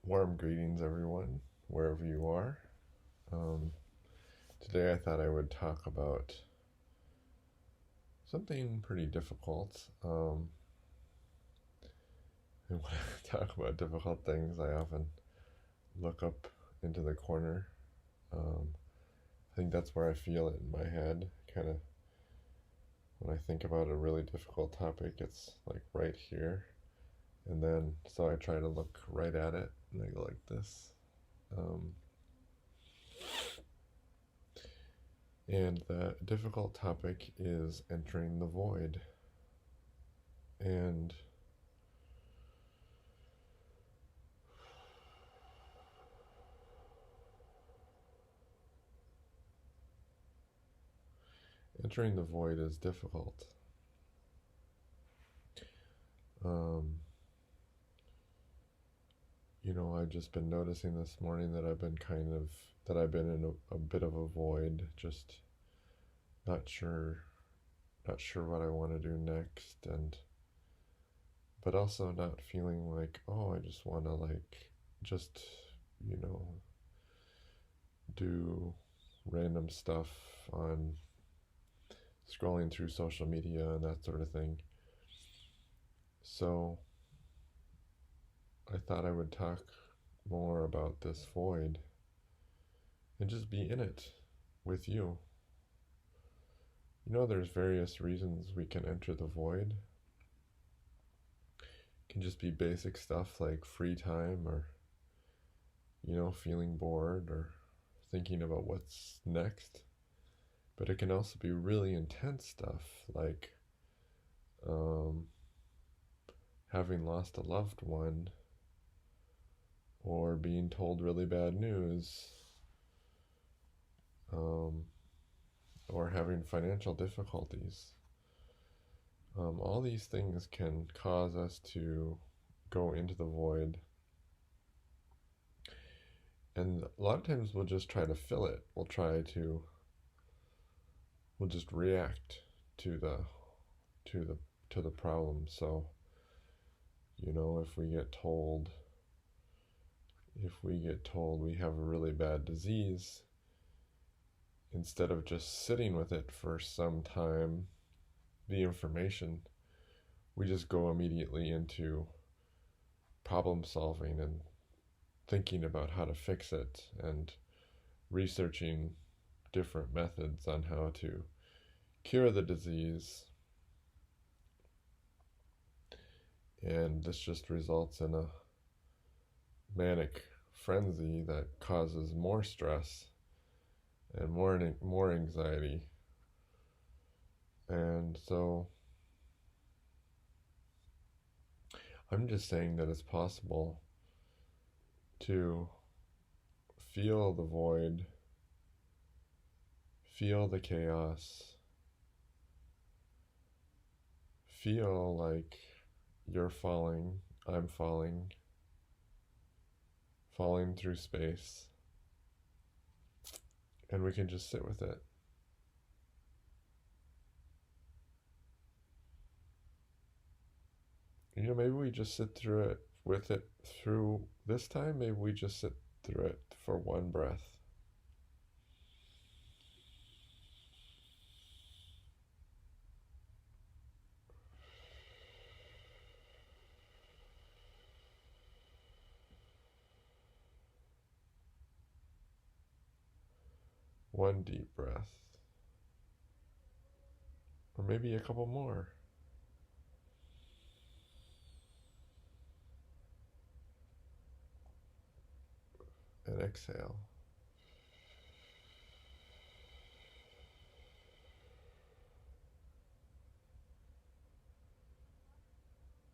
Warm greetings, everyone, wherever you are. Um, Today I thought I would talk about something pretty difficult. And when I talk about difficult things, I often look up into the corner. I think that's where I feel it in my head. Kind of when I think about a really difficult topic, it's like right here. And then, so I try to look right at it and I go like this. Um, And the difficult topic is entering the void. And entering the void is difficult. Um, I've just been noticing this morning that I've been in a bit of a void, just not sure, not sure what I want to do next, but also not feeling like, oh, I just want to just, you know, do random stuff on scrolling through social media and that sort of thing. So I thought I would talk more about this void and just be in it with you. There's various reasons we can enter the void. It can just be basic stuff like free time or, feeling bored or thinking about what's next. But it can also be really intense stuff like having lost a loved one or being told really bad news, or having financial difficulties. All these things can cause us to go into the void. And a lot of times we'll just try to fill it. We'll just react to the problem. So, if we get told we have a really bad disease, instead of just sitting with it for some time, the information, we just go immediately into problem solving and thinking about how to fix it and researching different methods on how to cure the disease. And this just results in a manic frenzy that causes more stress and more anxiety. And so I'm just saying that it's possible to feel the void, feel the chaos, feel like you're falling, I'm falling through space, and we can just sit with it. Maybe we just sit through this time. Maybe we just sit through it for one breath. One deep breath. Or maybe a couple more. And exhale.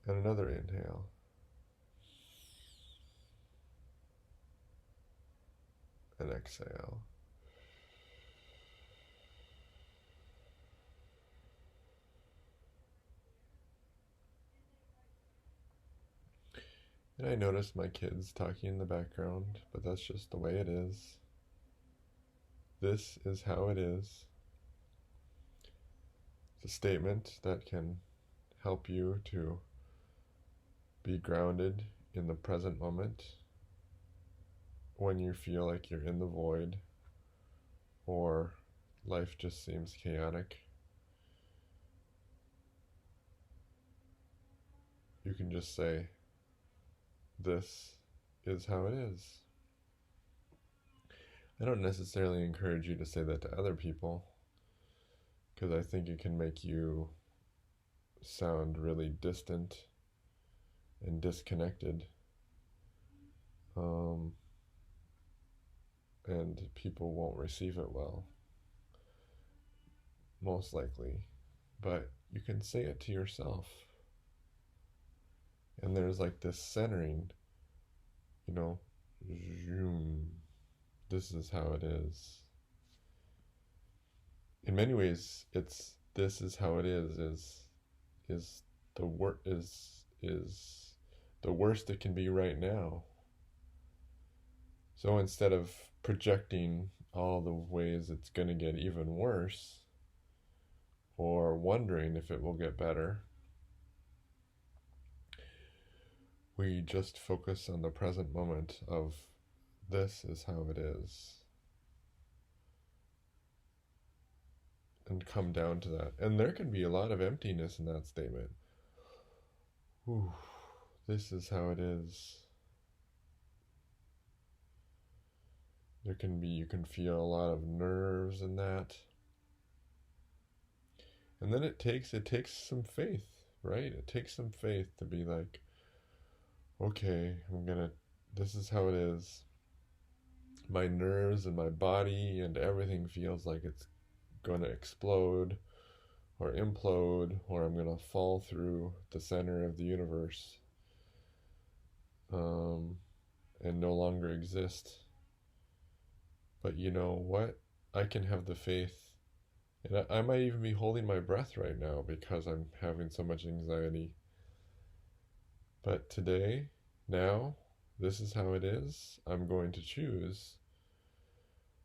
And another inhale. And exhale. And I notice my kids talking in the background, but that's just the way it is. This is how it is. It's a statement that can help you to be grounded in the present moment when you feel like you're in the void or life just seems chaotic, you can just say, this is how it is. I don't necessarily encourage you to say that to other people, because I think it can make you sound really distant and disconnected. And people won't receive it well, most likely. But you can say it to yourself. And there's like this centering, you know, zoom, this is how it is. In many ways, it's this is how it is the worst it can be right now. So instead of projecting all the ways it's going to get even worse or wondering if it will get better, we just focus on the present moment of this is how it is. And come down to that. And there can be a lot of emptiness in that statement. Ooh, this is how it is. You can feel a lot of nerves in that. And then it takes some faith, right? It takes some faith to be like, okay, this is how it is. My nerves and my body and everything feels like it's going to explode or implode, or I'm going to fall through the center of the universe and no longer exist. But you know what? I can have the faith, and I might even be holding my breath right now because I'm having so much anxiety. But today, now, this is how it is. I'm going to choose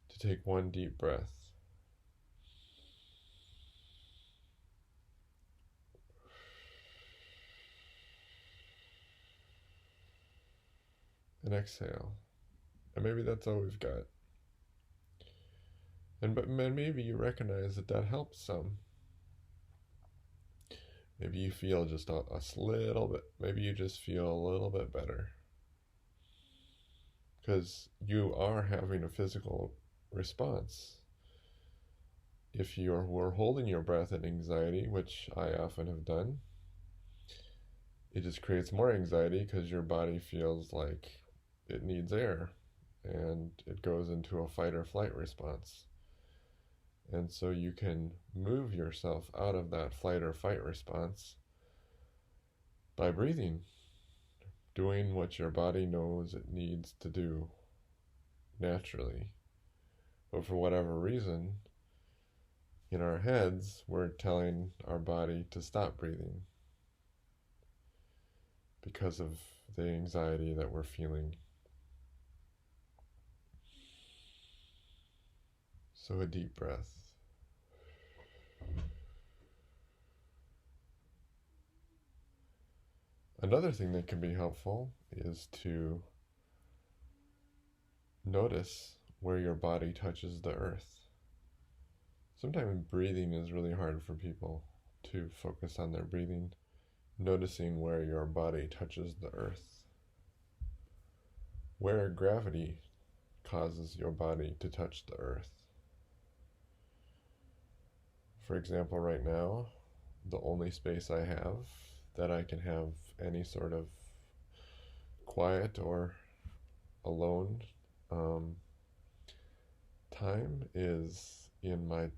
to take one deep breath. And exhale. And maybe that's all we've got. But maybe you recognize that helps some. Maybe you feel just a little bit, maybe you just feel a little bit better. Because you are having a physical response. If you were holding your breath in anxiety, which I often have done, it just creates more anxiety because your body feels like it needs air and it goes into a fight or flight response. And so you can move yourself out of that flight or fight response by breathing, doing what your body knows it needs to do naturally. But for whatever reason, in our heads, we're telling our body to stop breathing because of the anxiety that we're feeling. So a deep breath. Another thing that can be helpful is to notice where your body touches the earth. Sometimes breathing is really hard for people to focus on their breathing, noticing where your body touches the earth, where gravity causes your body to touch the earth. For example, right now, the only space I have that I can have any sort of quiet or alone time is in my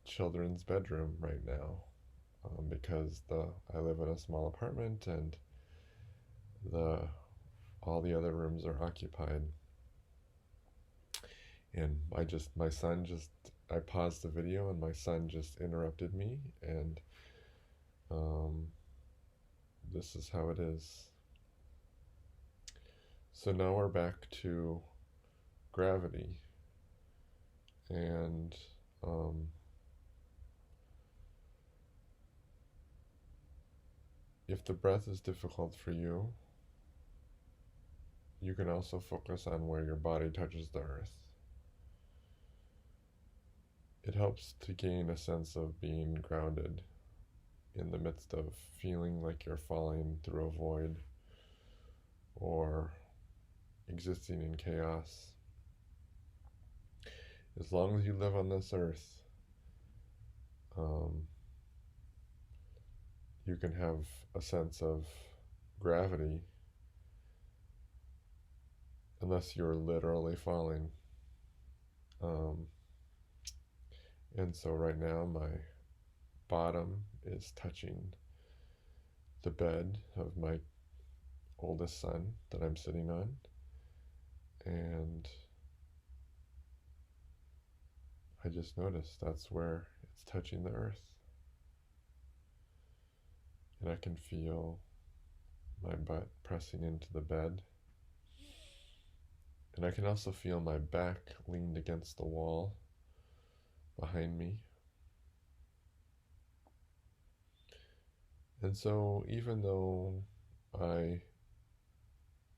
children's bedroom right now, because I live in a small apartment and all the other rooms are occupied. And I paused the video and my son just interrupted me, and this is how it is. So now we're back to gravity, and if the breath is difficult for you, you can also focus on where your body touches the earth. It helps to gain a sense of being grounded in the midst of feeling like you're falling through a void or existing in chaos. As long as you live on this earth, you can have a sense of gravity unless you're literally falling. And so right now my bottom is touching the bed of my oldest son that I'm sitting on, and I just noticed that's where it's touching the earth. And I can feel my butt pressing into the bed. And I can also feel my back leaned against the wall behind me. And so even though I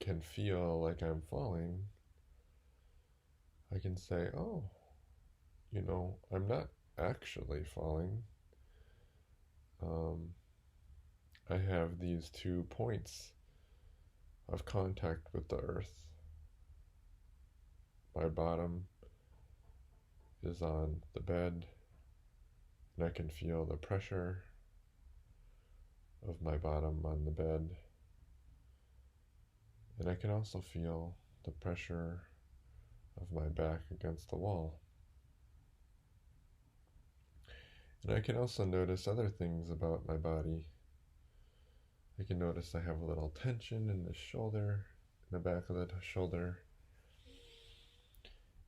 can feel like I'm falling, I can say, oh, I'm not actually falling. I have these 2 points of contact with the earth. My bottom is on the bed, and I can feel the pressure of my bottom on the bed. And I can also feel the pressure of my back against the wall. And I can also notice other things about my body. I can notice I have a little tension in the shoulder, in the back of the shoulder.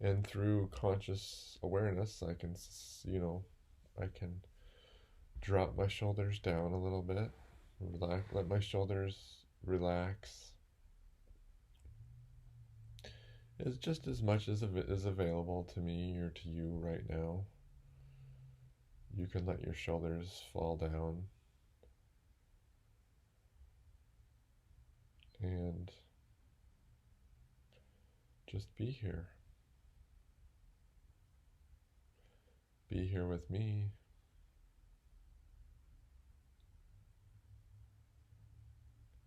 And through conscious awareness, I can drop my shoulders down a little bit, let my shoulders relax. It's just as much as is available to me or to you right now. You can let your shoulders fall down and just be here. Be here with me.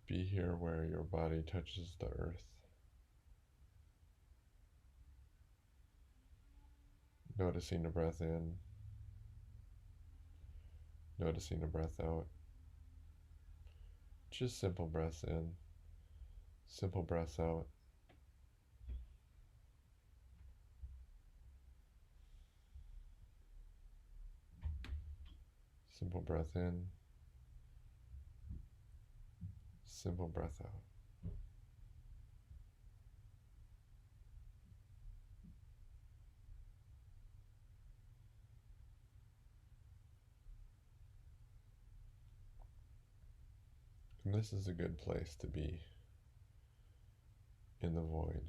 Be here where your body touches the earth. Noticing the breath in, noticing the breath out. Just simple breaths in, simple breaths out. Simple breath in, simple breath out. And this is a good place to be in the void.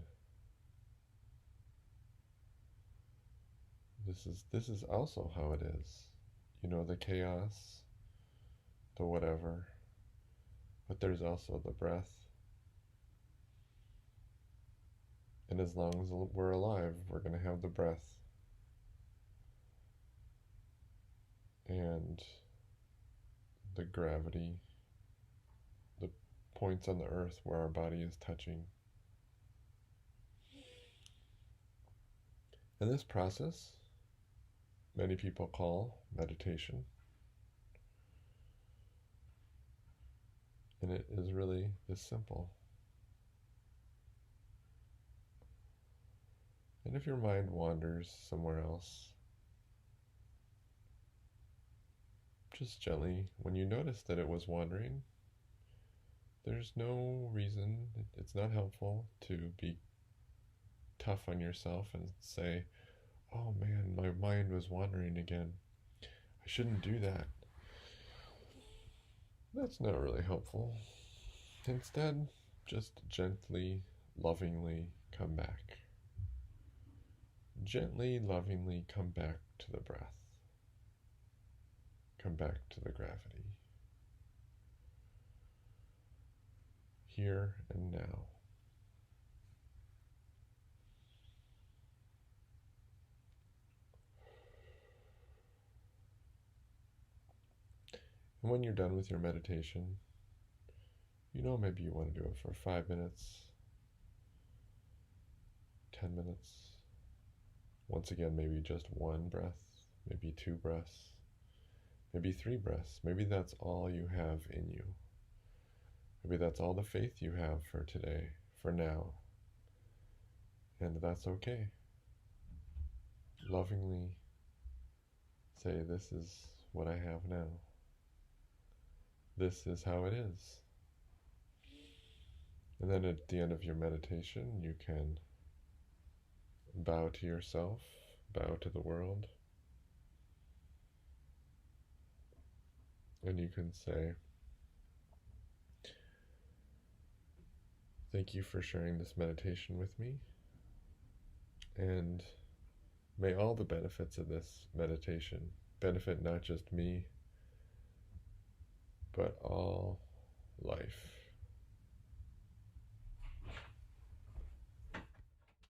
This is also how it is. The chaos, the whatever, but there's also the breath. And as long as we're alive, we're going to have the breath. And the gravity, the points on the earth where our body is touching. And this process, many people call meditation. And it is really this simple. And if your mind wanders somewhere else, just gently, when you notice that it was wandering, there's no reason, it's not helpful to be tough on yourself and say, oh man, my mind was wandering again. I shouldn't do that. That's not really helpful. Instead, just gently, lovingly come back. Gently, lovingly come back to the breath. Come back to the gravity. Here and now. And when you're done with your meditation, maybe you want to do it for 5 minutes, 10 minutes. Once again, maybe just one breath, maybe 2 breaths, maybe 3 breaths. Maybe that's all you have in you. Maybe that's all the faith you have for today, for now. And that's okay. Lovingly say, this is what I have now. This is how it is. And then at the end of your meditation, you can bow to yourself, bow to the world, and you can say, thank you for sharing this meditation with me, and may all the benefits of this meditation benefit not just me, but all life.